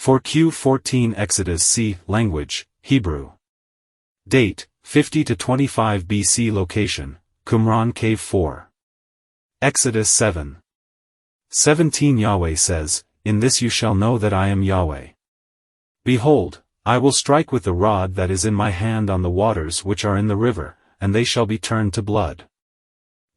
For Q14 Exodus C. Language, Hebrew. Date, 50 to 25 BC. Location, Qumran Cave 4. Exodus 7. 17 Yahweh says, In this you shall know that I am Yahweh. Behold, I will strike with the rod that is in my hand on the waters which are in the river, and they shall be turned to blood.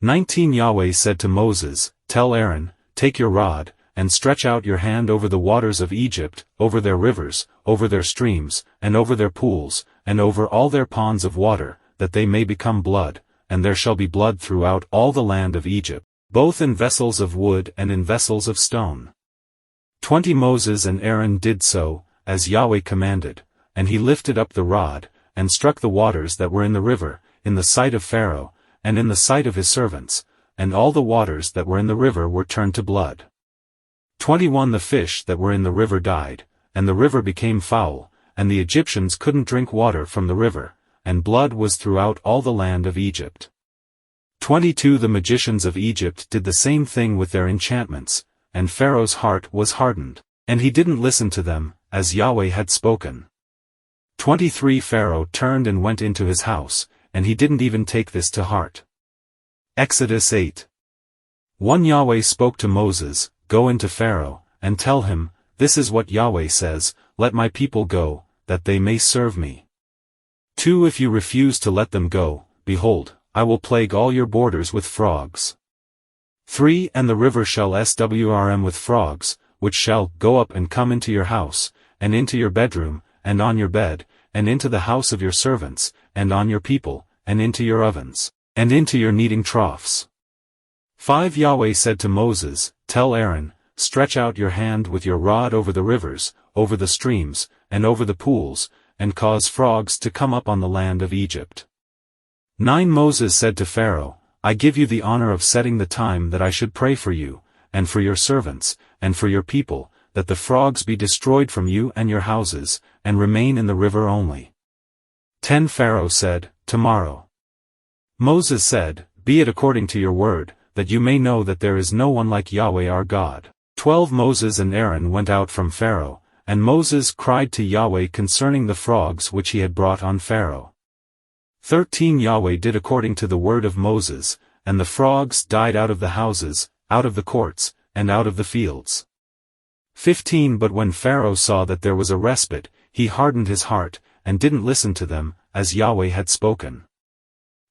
19 Yahweh said to Moses, Tell Aaron, Take your rod, and stretch out your hand over the waters of Egypt, over their rivers, over their streams, and over their pools, and over all their ponds of water, that they may become blood, and there shall be blood throughout all the land of Egypt, both in vessels of wood and in vessels of stone. 20 Moses and Aaron did so, as Yahweh commanded, and he lifted up the rod, and struck the waters that were in the river, in the sight of Pharaoh, and in the sight of his servants, and all the waters that were in the river were turned to blood. 21 The fish that were in the river died, and the river became foul, and the Egyptians couldn't drink water from the river, and blood was throughout all the land of Egypt. 22 The magicians of Egypt did the same thing with their enchantments, and Pharaoh's heart was hardened, and he didn't listen to them, as Yahweh had spoken. 23 Pharaoh turned and went into his house, and he didn't even take this to heart. Exodus 8. 1 Yahweh spoke to Moses, Go into Pharaoh, and tell him, This is what Yahweh says, Let my people go, that they may serve me. 2 If you refuse to let them go, behold, I will plague all your borders with frogs. 3 And the river shall swim with frogs, which shall go up and come into your house, and into your bedroom, and on your bed, and into the house of your servants, and on your people, and into your ovens, and into your kneading troughs. 5 Yahweh said to Moses, Tell Aaron, Stretch out your hand with your rod over the rivers, over the streams, and over the pools, and cause frogs to come up on the land of Egypt. 9 Moses said to Pharaoh, I give you the honor of setting the time that I should pray for you, and for your servants, and for your people, that the frogs be destroyed from you and your houses, and remain in the river only. 10 Pharaoh said, Tomorrow. Moses said, Be it according to your word, that you may know that there is no one like Yahweh our God. 12 Moses and Aaron went out from Pharaoh, and Moses cried to Yahweh concerning the frogs which he had brought on Pharaoh. 13 Yahweh did according to the word of Moses, and the frogs died out of the houses, out of the courts, and out of the fields. 15 But when Pharaoh saw that there was a respite, he hardened his heart, and didn't listen to them, as Yahweh had spoken.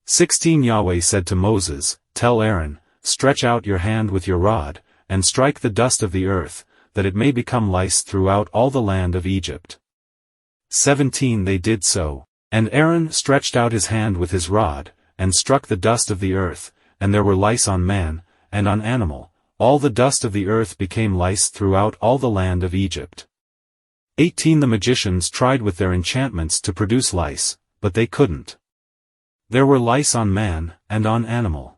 16 Yahweh said to Moses, Tell Aaron, Stretch out your hand with your rod, and strike the dust of the earth, that it may become lice throughout all the land of Egypt. 17 They did so, and Aaron stretched out his hand with his rod, and struck the dust of the earth, and there were lice on man, and on animal, all the dust of the earth became lice throughout all the land of Egypt. 18 The magicians tried with their enchantments to produce lice, but they couldn't. There were lice on man, and on animal.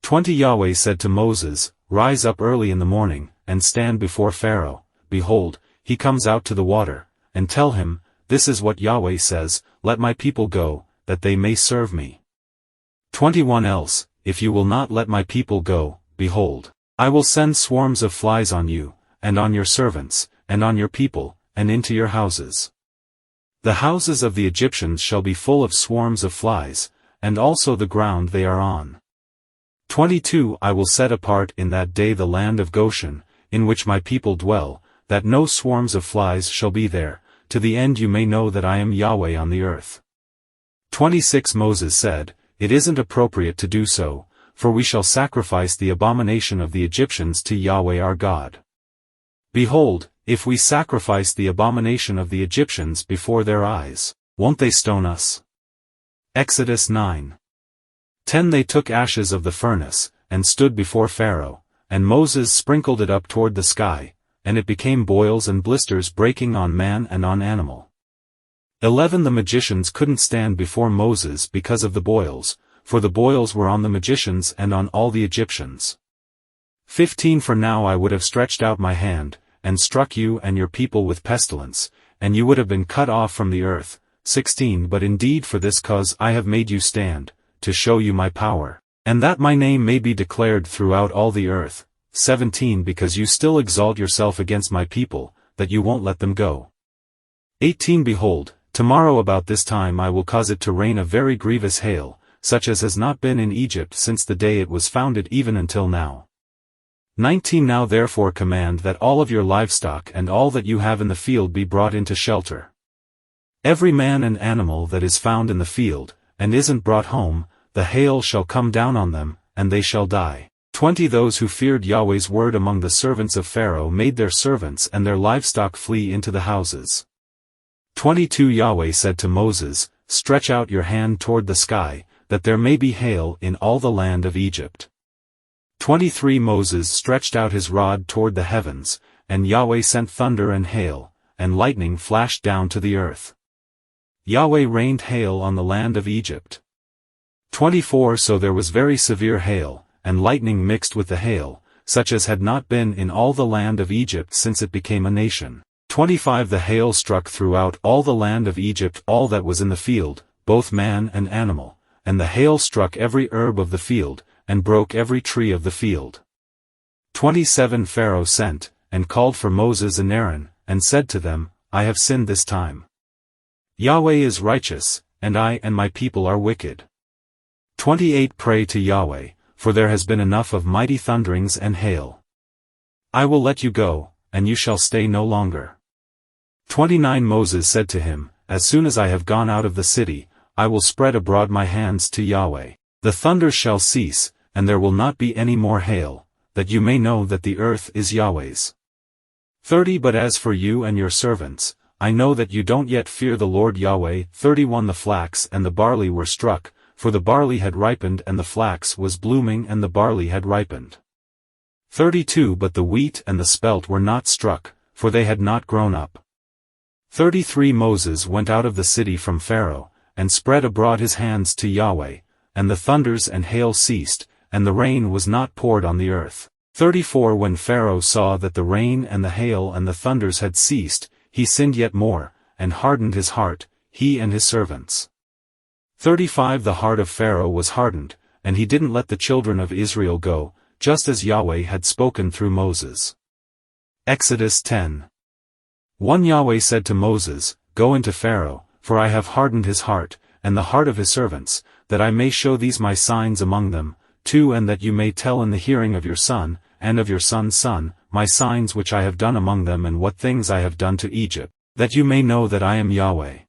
20 Yahweh said to Moses, Rise up early in the morning, and stand before Pharaoh, behold, he comes out to the water, and tell him, This is what Yahweh says, Let my people go, that they may serve me. 21 Else, if you will not let my people go, behold, I will send swarms of flies on you, and on your servants, and on your people, and into your houses. The houses of the Egyptians shall be full of swarms of flies, and also the ground they are on. 22 I will set apart in that day the land of Goshen, in which my people dwell, that no swarms of flies shall be there, to the end you may know that I am Yahweh on the earth. 26 Moses said, It isn't appropriate to do so, for we shall sacrifice the abomination of the Egyptians to Yahweh our God. Behold, if we sacrifice the abomination of the Egyptians before their eyes, won't they stone us? Exodus 9. 10 They took ashes of the furnace, and stood before Pharaoh, and Moses sprinkled it up toward the sky, and it became boils and blisters breaking on man and on animal. 11 The magicians couldn't stand before Moses because of the boils, for the boils were on the magicians and on all the Egyptians. 15 For now I would have stretched out my hand, and struck you and your people with pestilence, and you would have been cut off from the earth. 16 But indeed for this cause I have made you stand, to show you my power, and that my name may be declared throughout all the earth. 17 Because you still exalt yourself against my people, that you won't let them go? 18 Behold, tomorrow about this time I will cause it to rain a very grievous hail, such as has not been in Egypt since the day it was founded even until now. 19 Now therefore command that all of your livestock and all that you have in the field be brought into shelter. Every man and animal that is found in the field, and isn't brought home, the hail shall come down on them, and they shall die. 20 Those who feared Yahweh's word among the servants of Pharaoh made their servants and their livestock flee into the houses. 22 Yahweh said to Moses, Stretch out your hand toward the sky, that there may be hail in all the land of Egypt. 23 Moses stretched out his rod toward the heavens, and Yahweh sent thunder and hail, and lightning flashed down to the earth. Yahweh rained hail on the land of Egypt. 24 So there was very severe hail, and lightning mixed with the hail, such as had not been in all the land of Egypt since it became a nation. 25 The hail struck throughout all the land of Egypt all that was in the field, both man and animal, and the hail struck every herb of the field, and broke every tree of the field. 27 Pharaoh sent, and called for Moses and Aaron, and said to them, I have sinned this time. Yahweh is righteous, and I and my people are wicked. 28 Pray to Yahweh, for there has been enough of mighty thunderings and hail. I will let you go, and you shall stay no longer. 29 Moses said to him, As soon as I have gone out of the city, I will spread abroad my hands to Yahweh. The thunder shall cease, and there will not be any more hail, that you may know that the earth is Yahweh's. 30 But as for you and your servants, I know that you don't yet fear the Lord Yahweh. 31 The flax and the barley were struck, for the barley had ripened and the flax was blooming and the barley had ripened. 32 But the wheat and the spelt were not struck, for they had not grown up. 33 Moses went out of the city from Pharaoh, and spread abroad his hands to Yahweh, and the thunders and hail ceased, and the rain was not poured on the earth. 34 When Pharaoh saw that the rain and the hail and the thunders had ceased, he sinned yet more, and hardened his heart, he and his servants. 35 The heart of Pharaoh was hardened, and he didn't let the children of Israel go, just as Yahweh had spoken through Moses. Exodus 10. 1 Yahweh said to Moses, Go into Pharaoh, for I have hardened his heart, and the heart of his servants, that I may show these my signs among them. 2 And that you may tell in the hearing of your son, and of your son's son, my signs which I have done among them and what things I have done to Egypt, that you may know that I am Yahweh.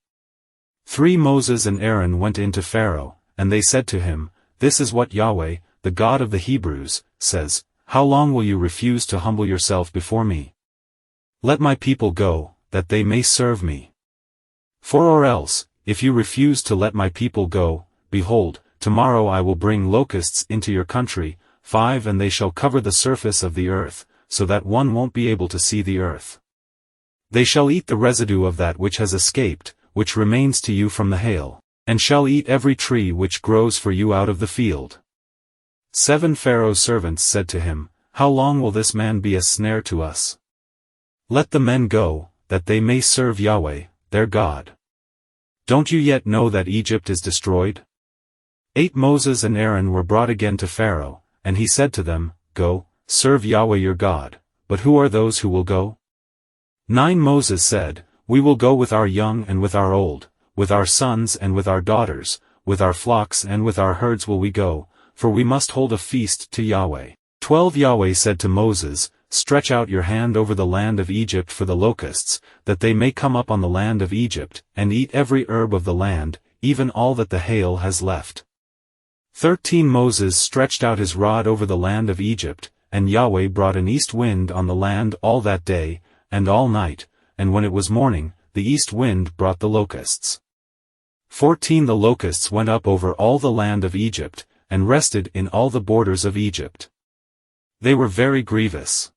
3 Moses and Aaron went in to Pharaoh, and they said to him, This is what Yahweh, the God of the Hebrews, says, How long will you refuse to humble yourself before me? Let my people go, that they may serve me. Or else, if you refuse to let my people go, behold, tomorrow I will bring locusts into your country. 5 And they shall cover the surface of the earth, so that one won't be able to see the earth. They shall eat the residue of that which has escaped, which remains to you from the hail, and shall eat every tree which grows for you out of the field. 7 Pharaoh's servants said to him, How long will this man be a snare to us? Let the men go, that they may serve Yahweh, their God. Don't you yet know that Egypt is destroyed? 8 Moses and Aaron were brought again to Pharaoh, and he said to them, Go, serve Yahweh your God. But who are those who will go? 9 Moses said, We will go with our young and with our old, with our sons and with our daughters, with our flocks and with our herds will we go, for we must hold a feast to Yahweh. 12 Yahweh said to Moses, Stretch out your hand over the land of Egypt for the locusts, that they may come up on the land of Egypt, and eat every herb of the land, even all that the hail has left. 13 Moses stretched out his rod over the land of Egypt, and Yahweh brought an east wind on the land all that day, and all night, and when it was morning, the east wind brought the locusts. 14 The locusts went up over all the land of Egypt, and rested in all the borders of Egypt. They were very grievous.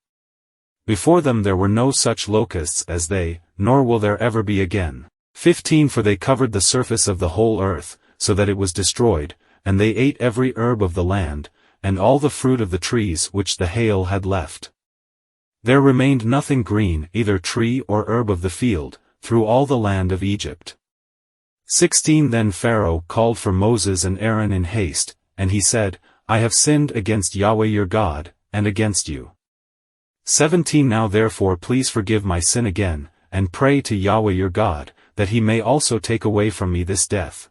Before them there were no such locusts as they, nor will there ever be again. 15 For they covered the surface of the whole earth, so that it was destroyed, and they ate every herb of the land, and all the fruit of the trees which the hail had left. There remained nothing green, either tree or herb of the field, through all the land of Egypt. 16 Then Pharaoh called for Moses and Aaron in haste, and he said, I have sinned against Yahweh your God, and against you. 17 Now therefore please forgive my sin again, and pray to Yahweh your God, that he may also take away from me this death.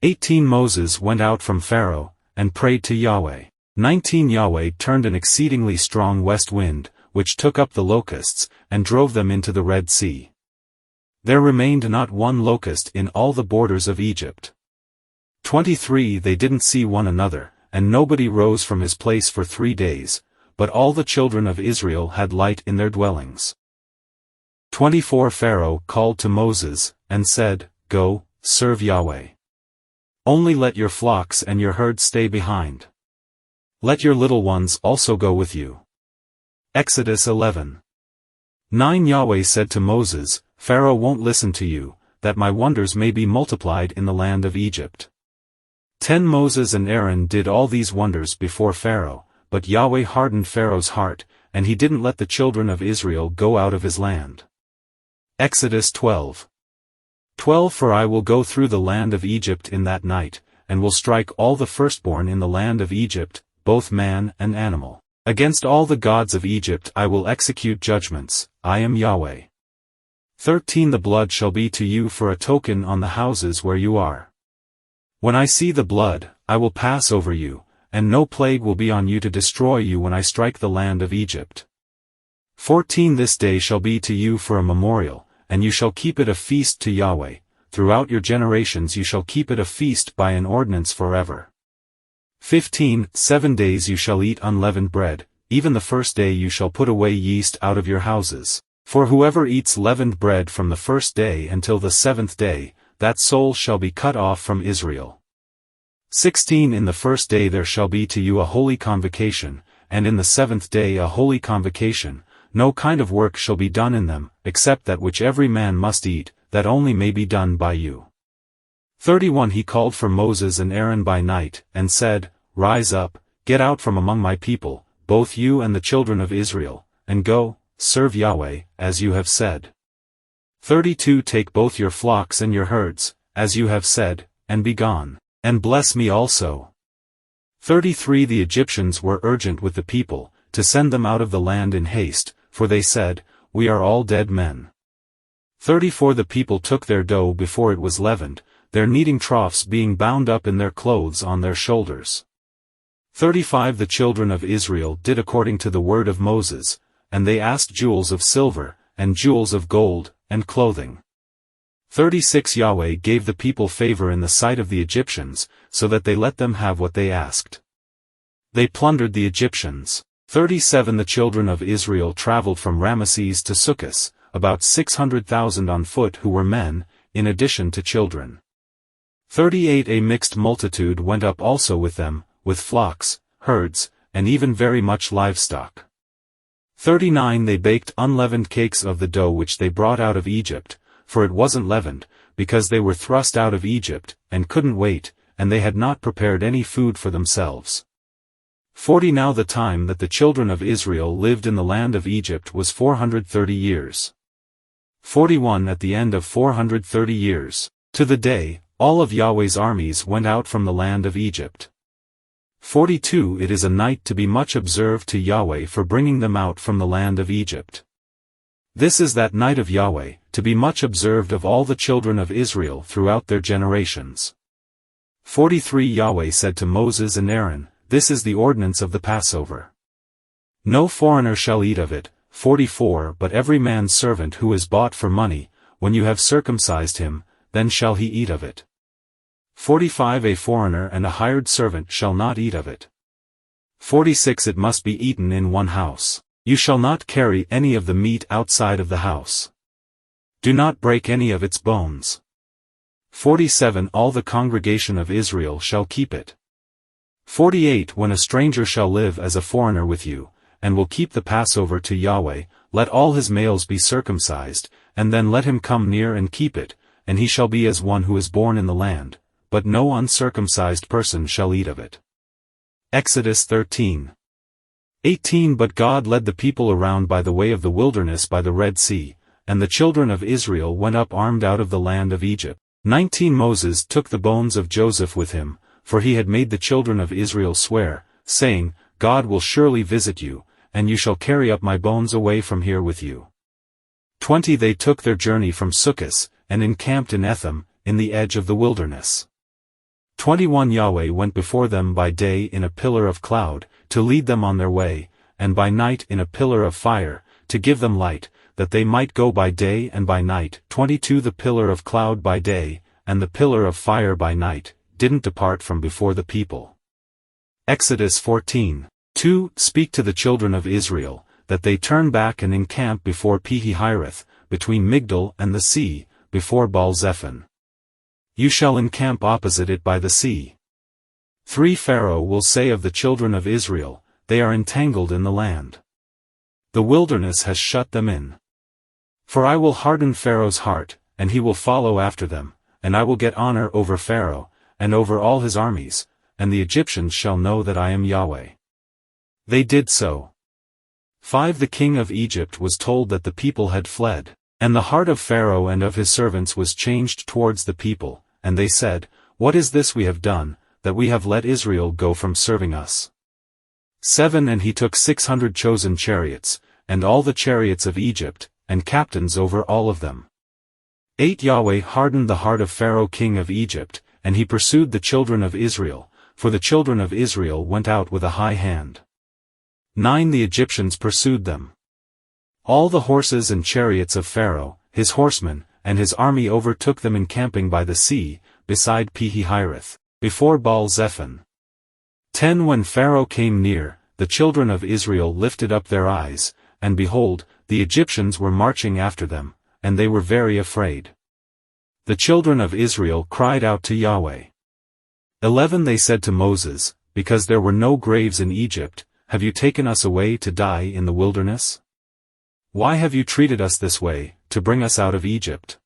18 Moses went out from Pharaoh, and prayed to Yahweh. 19 Yahweh turned an exceedingly strong west wind, which took up the locusts, and drove them into the Red Sea. There remained not one locust in all the borders of Egypt. 23 They didn't see one another, and nobody rose from his place for 3 days, but all the children of Israel had light in their dwellings. 24 Pharaoh called to Moses, and said, Go, serve Yahweh. Only let your flocks and your herds stay behind. Let your little ones also go with you. Exodus 11. 9 Yahweh said to Moses, Pharaoh won't listen to you, that my wonders may be multiplied in the land of Egypt. 10 Moses and Aaron did all these wonders before Pharaoh, but Yahweh hardened Pharaoh's heart, and he didn't let the children of Israel go out of his land. Exodus 12. 12 For I will go through the land of Egypt in that night, and will strike all the firstborn in the land of Egypt, both man and animal. Against all the gods of Egypt I will execute judgments, I am Yahweh. 13 The blood shall be to you for a token on the houses where you are. When I see the blood, I will pass over you, and no plague will be on you to destroy you when I strike the land of Egypt. 14 This day shall be to you for a memorial, and you shall keep it a feast to Yahweh. Throughout your generations you shall keep it a feast by an ordinance forever. 15 7 days you shall eat unleavened bread, even the first day you shall put away yeast out of your houses. For whoever eats leavened bread from the first day until the 7th day, that soul shall be cut off from Israel. 16 In the first day there shall be to you a holy convocation, and in the 7th day a holy convocation. No kind of work shall be done in them, except that which every man must eat, that only may be done by you. 31 He called for Moses and Aaron by night, and said, Rise up, get out from among my people, both you and the children of Israel, and go, serve Yahweh, as you have said. 32 Take both your flocks and your herds, as you have said, and be gone, and bless me also. 33 The Egyptians were urgent with the people, to send them out of the land in haste, for they said, We are all dead men. 34 The people took their dough before it was leavened, their kneading troughs being bound up in their clothes on their shoulders. 35 The children of Israel did according to the word of Moses, and they asked jewels of silver, and jewels of gold, and clothing. 36 Yahweh gave the people favor in the sight of the Egyptians, so that they let them have what they asked. They plundered the Egyptians. 37 The children of Israel traveled from Ramesses to Succoth, about 600,000 on foot who were men, in addition to children. 38 A mixed multitude went up also with them, with flocks, herds, and even very much livestock. 39 They baked unleavened cakes of the dough which they brought out of Egypt, for it wasn't leavened, because they were thrust out of Egypt, and couldn't wait, and they had not prepared any food for themselves. 40 Now the time that the children of Israel lived in the land of Egypt was 430 years. 41 At the end of 430 years, to the day, all of Yahweh's armies went out from the land of Egypt. 42 It is a night to be much observed to Yahweh for bringing them out from the land of Egypt. This is that night of Yahweh, to be much observed of all the children of Israel throughout their generations. 43 Yahweh said to Moses and Aaron, This is the ordinance of the Passover. No foreigner shall eat of it. 44 But every man's servant who is bought for money, when you have circumcised him, then shall he eat of it. 45 A foreigner and a hired servant shall not eat of it. 46 It must be eaten in one house. You shall not carry any of the meat outside of the house. Do not break any of its bones. 47 All the congregation of Israel shall keep it. 48 When a stranger shall live as a foreigner with you, and will keep the Passover to Yahweh, let all his males be circumcised, and then let him come near and keep it, and he shall be as one who is born in the land, but no uncircumcised person shall eat of it. Exodus 13. 18 But God led the people around by the way of the wilderness by the Red Sea, and the children of Israel went up armed out of the land of Egypt. 19 Moses took the bones of Joseph with him, for he had made the children of Israel swear, saying, God will surely visit you, and you shall carry up my bones away from here with you. 20 They took their journey from Succos, and encamped in Etham, in the edge of the wilderness. 21 Yahweh went before them by day in a pillar of cloud, to lead them on their way, and by night in a pillar of fire, to give them light, that they might go by day and by night. 22 The pillar of cloud by day, and the pillar of fire by night, didn't depart from before the people. Exodus 14:2 Speak to the children of Israel, that they turn back and encamp before Pi-hahiroth, between Migdol and the sea, before Baal-zephon. You shall encamp opposite it by the sea. 3 Pharaoh will say of the children of Israel, they are entangled in the land. The wilderness has shut them in. For I will harden Pharaoh's heart, and he will follow after them, and I will get honor over Pharaoh, and over all his armies, and the Egyptians shall know that I am Yahweh. They did so. 5 The king of Egypt was told that the people had fled, and the heart of Pharaoh and of his servants was changed towards the people, and they said, What is this we have done, that we have let Israel go from serving us? 7 And he took 600 chosen chariots, and all the chariots of Egypt, and captains over all of them. 8 Yahweh hardened the heart of Pharaoh king of Egypt, and he pursued the children of Israel, for the children of Israel went out with a high hand. 9 The Egyptians pursued them. All the horses and chariots of Pharaoh, his horsemen, and his army overtook them encamping by the sea, beside Pi-hahiroth, before Baal-zephon. 10 When Pharaoh came near, the children of Israel lifted up their eyes, and behold, the Egyptians were marching after them, and they were very afraid. The children of Israel cried out to Yahweh. 11 They said to Moses, Because there were no graves in Egypt, have you taken us away to die in the wilderness? Why have you treated us this way, to bring us out of Egypt?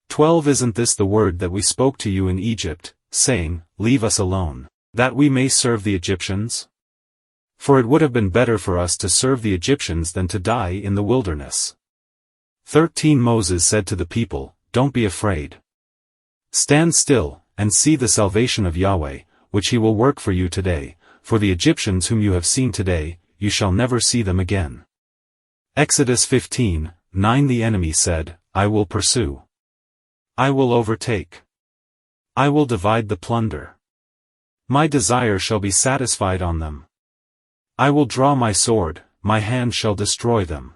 12 Isn't this the word that we spoke to you in Egypt, saying, Leave us alone, that we may serve the Egyptians? For it would have been better for us to serve the Egyptians than to die in the wilderness. 13 Moses said to the people, Don't be afraid. Stand still, and see the salvation of Yahweh, which he will work for you today, for the Egyptians whom you have seen today, you shall never see them again. Exodus 15:9 The enemy said, I will pursue. I will overtake. I will divide the plunder. My desire shall be satisfied on them. I will draw my sword, my hand shall destroy them.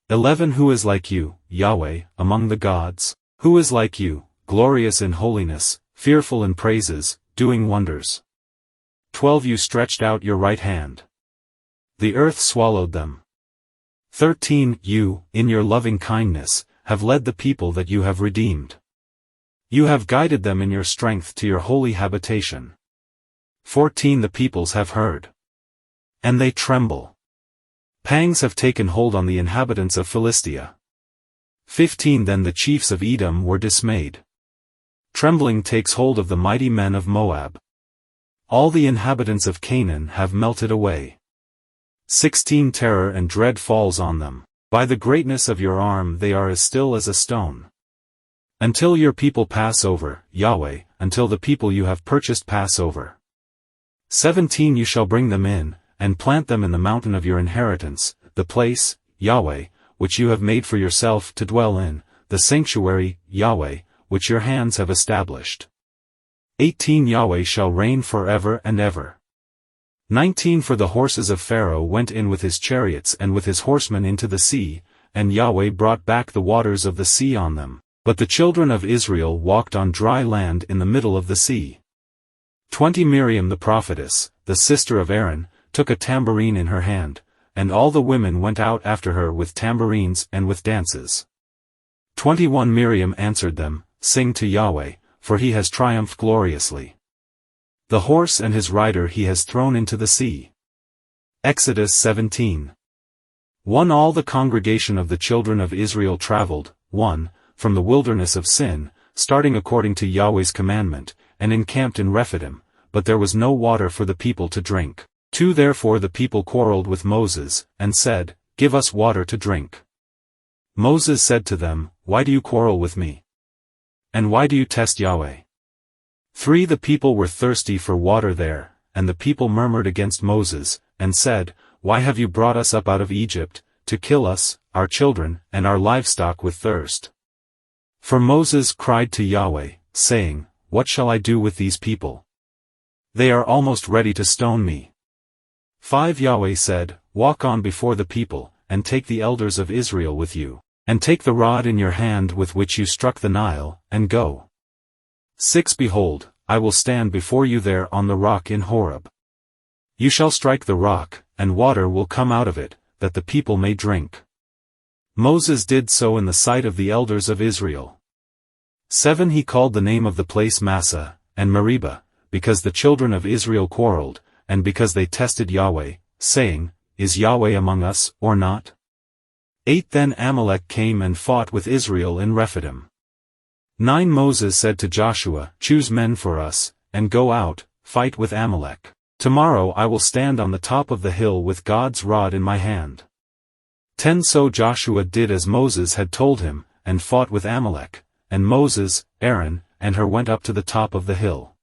11 Who is like you, Yahweh, among the gods? Who is like you, glorious in holiness, fearful in praises, doing wonders? 12 You stretched out your right hand. The earth swallowed them. 13 You, in your loving kindness, have led the people that you have redeemed. You have guided them in your strength to your holy habitation. 14 The peoples have heard. And they tremble. Pangs have taken hold on the inhabitants of Philistia. 15 Then the chiefs of Edom were dismayed. Trembling takes hold of the mighty men of Moab. All the inhabitants of Canaan have melted away. 16 Terror and dread falls on them. By the greatness of your arm they are as still as a stone. Until your people pass over, Yahweh, until the people you have purchased pass over. 17 You shall bring them in, and plant them in the mountain of your inheritance, the place, Yahweh, which you have made for yourself to dwell in, the sanctuary, Yahweh, which your hands have established. 18 Yahweh shall reign forever and ever. 19 For the horses of Pharaoh went in with his chariots and with his horsemen into the sea, and Yahweh brought back the waters of the sea on them, but the children of Israel walked on dry land in the middle of the sea. 20 Miriam the prophetess, the sister of Aaron, took a tambourine in her hand, and all the women went out after her with tambourines and with dances. 21 Miriam answered them, Sing to Yahweh, for he has triumphed gloriously. The horse and his rider he has thrown into the sea. Exodus 17. 1 All the congregation of the children of Israel traveled, 1, from the wilderness of Sin, starting according to Yahweh's commandment, and encamped in Rephidim, but there was no water for the people to drink. 2 Therefore the people quarreled with Moses, and said, Give us water to drink. Moses said to them, Why do you quarrel with me? And why do you test Yahweh? 3 The people were thirsty for water there, and the people murmured against Moses, and said, Why have you brought us up out of Egypt, to kill us, our children, and our livestock with thirst? For Moses cried to Yahweh, saying, What shall I do with these people? They are almost ready to stone me. 5 Yahweh said, Walk on before the people, and take the elders of Israel with you, and take the rod in your hand with which you struck the Nile, and go. 6 Behold, I will stand before you there on the rock in Horeb. You shall strike the rock, and water will come out of it, that the people may drink. Moses did so in the sight of the elders of Israel. 7 He called the name of the place Massah, and Meribah, because the children of Israel quarreled, and because they tested Yahweh, saying, Is Yahweh among us, or not? 8 Then Amalek came and fought with Israel in Rephidim. 9 Moses said to Joshua, Choose men for us, and go out, fight with Amalek. Tomorrow I will stand on the top of the hill with God's rod in my hand. 10 So Joshua did as Moses had told him, and fought with Amalek, and Moses, Aaron, and Hur went up to the top of the hill.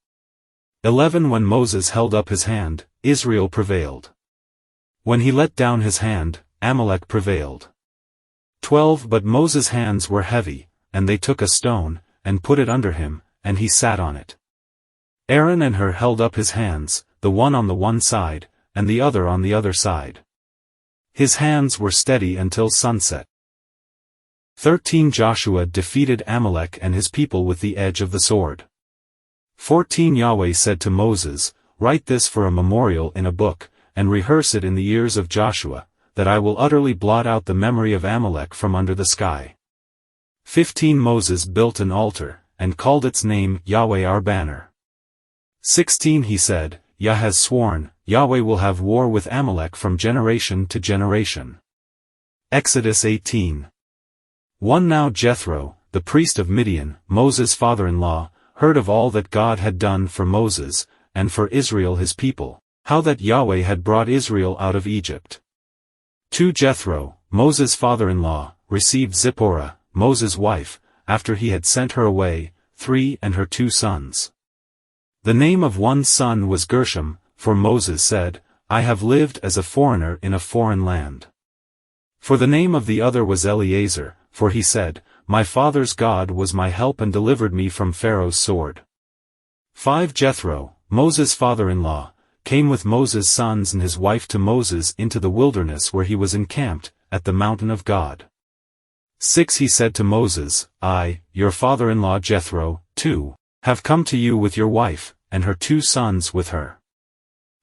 11 When Moses held up his hand, Israel prevailed. When he let down his hand, Amalek prevailed. 12 But Moses' hands were heavy, and they took a stone, and put it under him, and he sat on it. Aaron and Hur held up his hands, the one on the one side, and the other on the other side. His hands were steady until sunset. 13 Joshua defeated Amalek and his people with the edge of the sword. 14 Yahweh said to Moses, Write this for a memorial in a book, and rehearse it in the ears of Joshua, that I will utterly blot out the memory of Amalek from under the sky. 15 Moses built an altar, and called its name Yahweh our banner. 16 He said, Yah has sworn, Yahweh will have war with Amalek from generation to generation. Exodus 18. 1 Now Jethro, the priest of Midian, Moses' father-in-law, heard of all that God had done for Moses, and for Israel his people, how that Yahweh had brought Israel out of Egypt. 2 Jethro, Moses' father-in-law, received Zipporah, Moses' wife, after he had sent her away, 3 and her 2 sons. The name of one son was Gershom, for Moses said, I have lived as a foreigner in a foreign land. For the name of the other was Eleazar, for he said, My father's God was my help and delivered me from Pharaoh's sword. 5 Jethro, Moses' father-in-law, came with Moses' sons and his wife to Moses into the wilderness where he was encamped, at the mountain of God. 6 He said to Moses, I, your father-in-law Jethro, too, have come to you with your wife, and her 2 sons with her.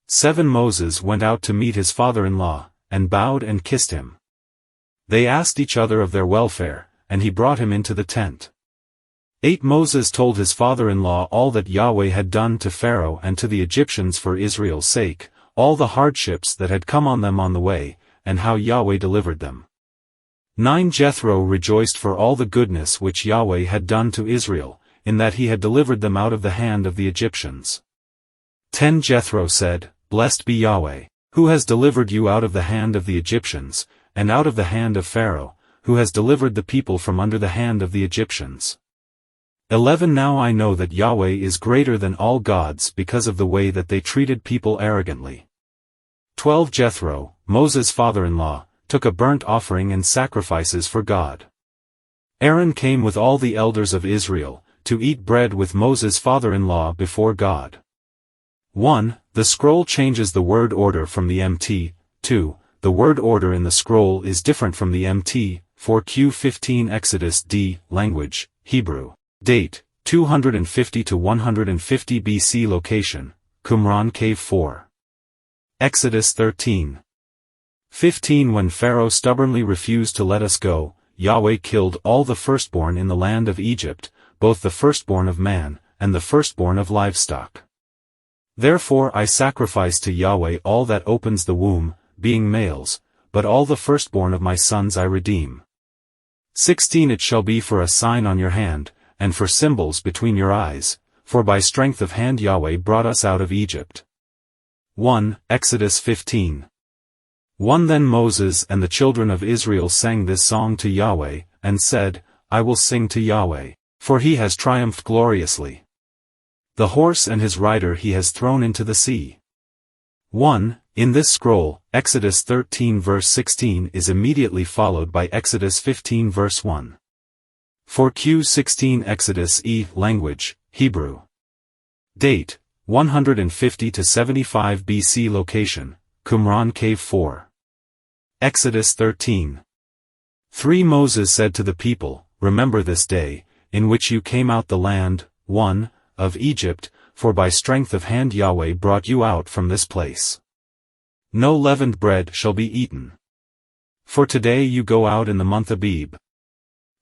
7 Moses went out to meet his father-in-law, and bowed and kissed him. They asked each other of their welfare, and he brought him into the tent. 8 Moses told his father-in-law all that Yahweh had done to Pharaoh and to the Egyptians for Israel's sake, all the hardships that had come on them on the way, and how Yahweh delivered them. 9 Jethro rejoiced for all the goodness which Yahweh had done to Israel, in that he had delivered them out of the hand of the Egyptians. 10 Jethro said, Blessed be Yahweh, who has delivered you out of the hand of the Egyptians, and out of the hand of Pharaoh, who has delivered the people from under the hand of the Egyptians. 11 Now I know that Yahweh is greater than all gods because of the way that they treated people arrogantly. 12 Jethro, Moses' father-in-law, took a burnt offering and sacrifices for God. Aaron came with all the elders of Israel, to eat bread with Moses' father-in-law before God. 1. The scroll changes the word order from the MT. 2. The word order in the scroll is different from the MT. 4Q15 Exodus D. Language, Hebrew. Date, 250 to 150 BC. Location, Qumran Cave 4. Exodus 13. 15 When Pharaoh stubbornly refused to let us go, Yahweh killed all the firstborn in the land of Egypt, both the firstborn of man, and the firstborn of livestock. Therefore I sacrifice to Yahweh all that opens the womb, being males, but all the firstborn of my sons I redeem. 16 It shall be for a sign on your hand, and for symbols between your eyes, for by strength of hand Yahweh brought us out of Egypt. 1 Exodus 15. 1 Then Moses and the children of Israel sang this song to Yahweh, and said, I will sing to Yahweh, for he has triumphed gloriously. The horse and his rider he has thrown into the sea. 1 In this scroll, Exodus 13 verse 16 is immediately followed by Exodus 15 verse 1. For Q16 Exodus E. Language, Hebrew. Date, 150 to 75 BC Location, Qumran Cave 4. Exodus 13. 3 Moses said to the people, Remember this day, in which you came out the land, 1, of Egypt, for by strength of hand Yahweh brought you out from this place. No leavened bread shall be eaten. For today you go out in the month Abib.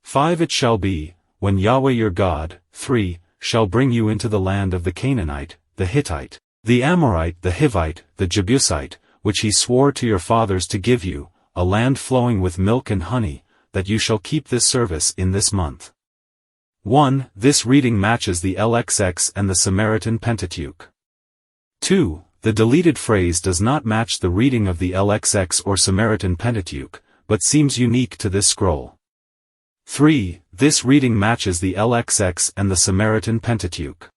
5 It shall be, when Yahweh your God, 3, shall bring you into the land of the Canaanite, the Hittite, the Amorite, the Hivite, the Jebusite, which he swore to your fathers to give you, a land flowing with milk and honey, that you shall keep this service in this month. 1. This reading matches the LXX and the Samaritan Pentateuch. 2. The deleted phrase does not match the reading of the LXX or Samaritan Pentateuch, but seems unique to this scroll. 3. This reading matches the LXX and the Samaritan Pentateuch.